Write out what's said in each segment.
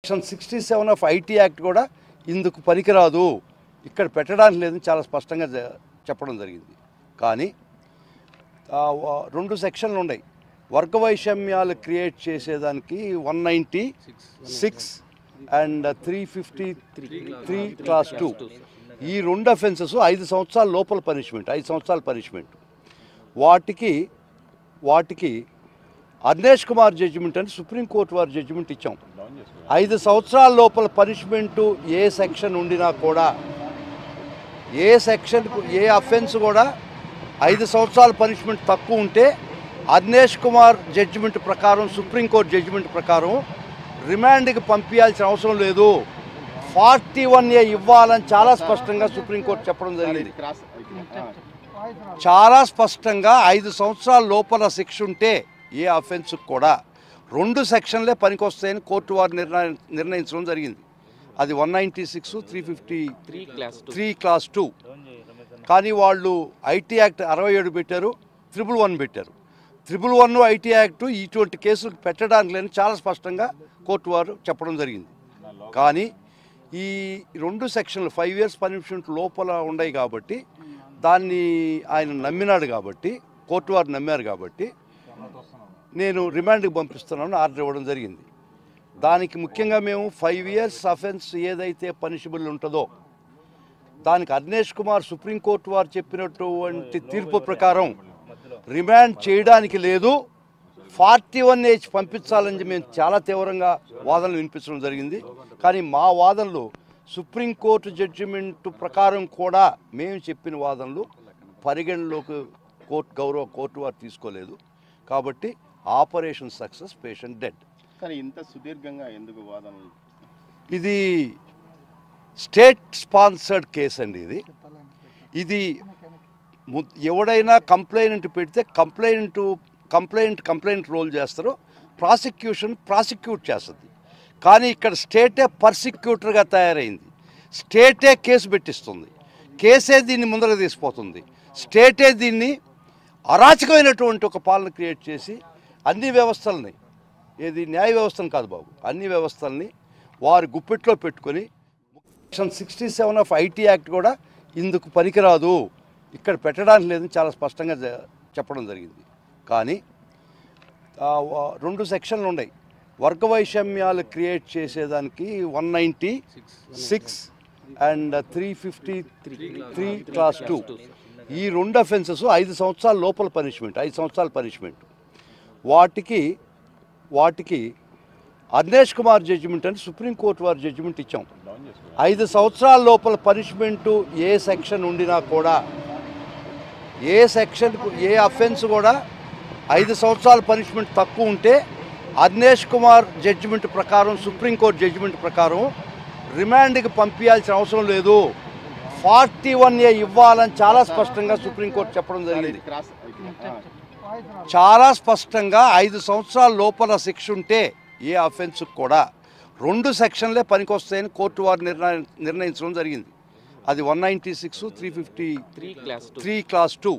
Section 67 of IT act కూడా ఇందుకు పనికిరాదు, ఇక్కడ పెట్టడానికి లేదని చాలా స్పష్టంగా చెప్పడం జరిగింది. కానీ రెండు సెక్షన్లు ఉన్నాయి. వర్గ వైషమ్యాలు క్రియేట్ చేసేదానికి 196 అండ్ 353 క్లాస్ 2 ఈ రెండు అఫెన్సెస్ 5 సంవత్సరాల లోపల పనిష్మెంట్, 5 సంవత్సరాల పనిష్మెంట్. వాటికి అర్నేష్ కుమార్ జడ్జిమెంట్ అని సుప్రీంకోర్టు వారు జడ్జిమెంట్ ఇచ్చాం. 5 సంవత్సరాల లోపల పనిష్మెంటు ఏ సెక్షన్ ఉండినా కూడా, ఏ సెక్షన్ ఏ అఫెన్స్ కూడా 5 సంవత్సరాల పనిష్మెంట్ తక్కువ ఉంటే అర్నేష్ కుమార్ జడ్జిమెంట్ ప్రకారం, సుప్రీంకోర్టు జడ్జిమెంట్ ప్రకారం రిమాండ్కి పంపించాల్సిన అవసరం లేదు, 41A ఇవ్వాలని చాలా స్పష్టంగా సుప్రీంకోర్టు చెప్పడం జరిగింది. చాలా స్పష్టంగా 5 సంవత్సరాల లోపల శిక్ష ఉంటే ఏ అఫెన్స్కి కూడా 2 సెక్షన్లే పనికొస్తాయని కోర్టు వారు నిర్ణయించడం జరిగింది. అది 196, 353 క్లాస్ 2. కానీ వాళ్ళు ఐటీ యాక్ట్ 67 పెట్టారు, 111 పెట్టారు. 111 ఐటీ యాక్ట్ ఇటువంటి కేసులు పెట్టడానికి లేని చాలా స్పష్టంగా కోర్టు వారు చెప్పడం జరిగింది. కానీ ఈ 2 సెక్షన్లు 5 years పనిష్మెంట్ లోపల ఉన్నాయి కాబట్టి, దాన్ని ఆయన నమ్మినాడు కాబట్టి, కోర్టు వారు నమ్మారు కాబట్టి నేను రిమాండ్కి పంపిస్తున్నాను ఆర్డర్ ఇవ్వడం జరిగింది. దానికి ముఖ్యంగా మేము 5 years అఫెన్స్ ఏదైతే పనిషబుల్ ఉంటుందో దానికి అర్నేష్ కుమార్ సుప్రీంకోర్టు వారు చెప్పినటువంటి తీర్పు ప్రకారం రిమాండ్ చేయడానికి లేదు, 41A పంపించాలని మేము చాలా తీవ్రంగా వాదనలు వినిపించడం జరిగింది. కానీ మా వాదనలు సుప్రీంకోర్టు జడ్జిమెంట్ ప్రకారం కూడా మేము చెప్పిన వాదనలు పరిగణలోకి గౌరవ కోర్టు వారు తీసుకోలేదు. కాబట్టి ఆపరేషన్ సక్సెస్, పేషెంట్ డెడ్. కానీ ఇంత సుదీర్ఘంగా ఎందుకు వాదనలు? ఇది స్టేట్ స్పాన్సర్డ్ కేసు అండి. ఇది ఎవడైనా కంప్లైంట్ పెడితే కంప్లైంట్ రోల్ చేస్తారో ప్రాసిక్యూట్ చేస్తుంది. కానీ ఇక్కడ స్టేటే పర్సిక్యూటర్గా తయారైంది, స్టేటే కేసు పెట్టిస్తుంది, కేసే దీన్ని ముందరకు తీసిపోతుంది, స్టేటే దీన్ని అరాచకమైనటువంటి ఒక పాలన క్రియేట్ చేసి అన్ని వ్యవస్థల్ని, ఏది న్యాయ వ్యవస్థను కాదు బాబు, అన్ని వ్యవస్థల్ని వారి గుప్పెట్లో పెట్టుకొని సెక్షన్ 67 ఆఫ్ ఐటీ యాక్ట్ కూడా ఇందుకు పనికిరాదు, ఇక్కడ పెట్టడానికి లేదని చాలా స్పష్టంగా చెప్పడం జరిగింది. కానీ 2 సెక్షన్లు ఉన్నాయి. వర్గ వైషమ్యాలు క్రియేట్ చేసేదానికి 196 అండ్ 353 క్లాస్ 2 ఈ రెండు అఫెన్సెస్ 5 సంవత్సరాల లోపల పనిష్మెంట్, 5 సంవత్సరాల పనిష్మెంట్. వాటికి అర్నేష్ కుమార్ జడ్జిమెంట్ అని సుప్రీంకోర్టు వారు జడ్జిమెంట్ ఇచ్చాం. 5 సంవత్సరాల లోపల పనిష్మెంటు ఏ సెక్షన్ ఉండినా కూడా, ఏ సెక్షన్ ఏ అఫెన్స్ కూడా 5 సంవత్సరాల పనిష్మెంట్ తక్కువ ఉంటే అర్నేష్ కుమార్ జడ్జిమెంట్ ప్రకారం, సుప్రీంకోర్టు జడ్జిమెంట్ ప్రకారం రిమాండ్కి పంపించాల్సిన అవసరం లేదు, 41A ఇవ్వాలని చాలా స్పష్టంగా సుప్రీంకోర్టు చెప్పడం జరిగింది. చాలా స్పష్టంగా 5 సంవత్సరాల లోపల శిక్ష ఉంటే ఏ అఫెన్స్కి కూడా 2 సెక్షన్లే పనికొస్తాయని కోర్టు వారు నిర్ణయించడం జరిగింది. అది 196, 353 క్లాస్ 2.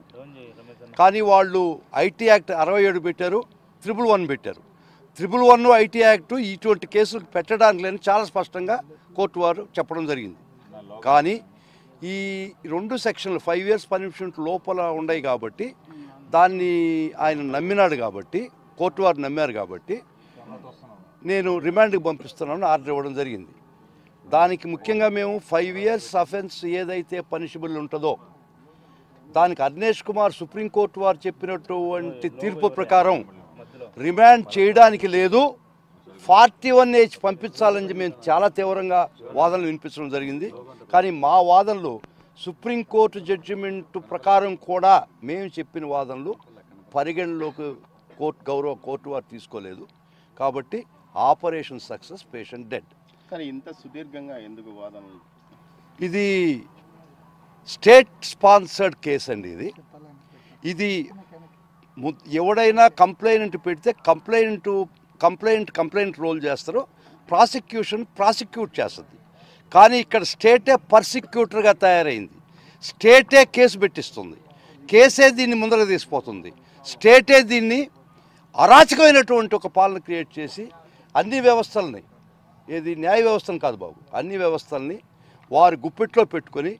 కానీ వాళ్ళు ఐటీ యాక్ట్ 67 పెట్టారు, 111 పెట్టారు. 111 ఐటీ యాక్ట్ ఇటువంటి కేసులు పెట్టడానికి లేని చాలా స్పష్టంగా కోర్టు వారు చెప్పడం జరిగింది. కానీ ఈ 2 సెక్షన్లు 5 years పనిష్మెంట్ లోపల ఉన్నాయి కాబట్టి, దాన్ని ఆయన నమ్మినాడు కాబట్టి, కోర్టు వారు నమ్మారు కాబట్టి నేను రిమాండ్కి పంపిస్తున్నాను ఆర్డర్ ఇవ్వడం జరిగింది. దానికి ముఖ్యంగా మేము 5 years అఫెన్స్ ఏదైతే పనిషబుల్ ఉంటుందో దానికి అర్నేష్ కుమార్ సుప్రీంకోర్టు వారు చెప్పినటువంటి తీర్పు ప్రకారం రిమాండ్ చేయడానికి లేదు, 41A పంపించాలని మేము చాలా తీవ్రంగా వాదనలు వినిపించడం జరిగింది. కానీ మా వాదనలు సుప్రీంకోర్టు జడ్జిమెంట్ ప్రకారం కూడా మేము చెప్పిన వాదనలు పరిగణలోకి గౌరవ కోర్టు వారు తీసుకోలేదు. కాబట్టి ఆపరేషన్ సక్సెస్, పేషెంట్ డెడ్. కానీ ఇంత సుదీర్ఘంగా ఎందుకు వాదనలు? ఇది స్టేట్ స్పాన్సర్డ్ కేసు అండి. ఇది ఎవడైనా కంప్లైంట్ పెడితే కంప్లైంట్ రోల్ చేస్తారో ప్రాసిక్యూట్ చేస్తుంది. కానీ ఇక్కడ స్టేటే పర్సిక్యూటర్గా తయారైంది, స్టేటే కేసు పెట్టిస్తుంది, కేసే దీన్ని ముందరకు తీసిపోతుంది, స్టేటే దీన్ని అరాచకమైనటువంటి ఒక పాలన క్రియేట్ చేసి అన్ని వ్యవస్థల్ని, ఏది న్యాయ వ్యవస్థను కాదు బాబు, అన్ని వ్యవస్థల్ని వారి గుప్పెట్లో పెట్టుకొని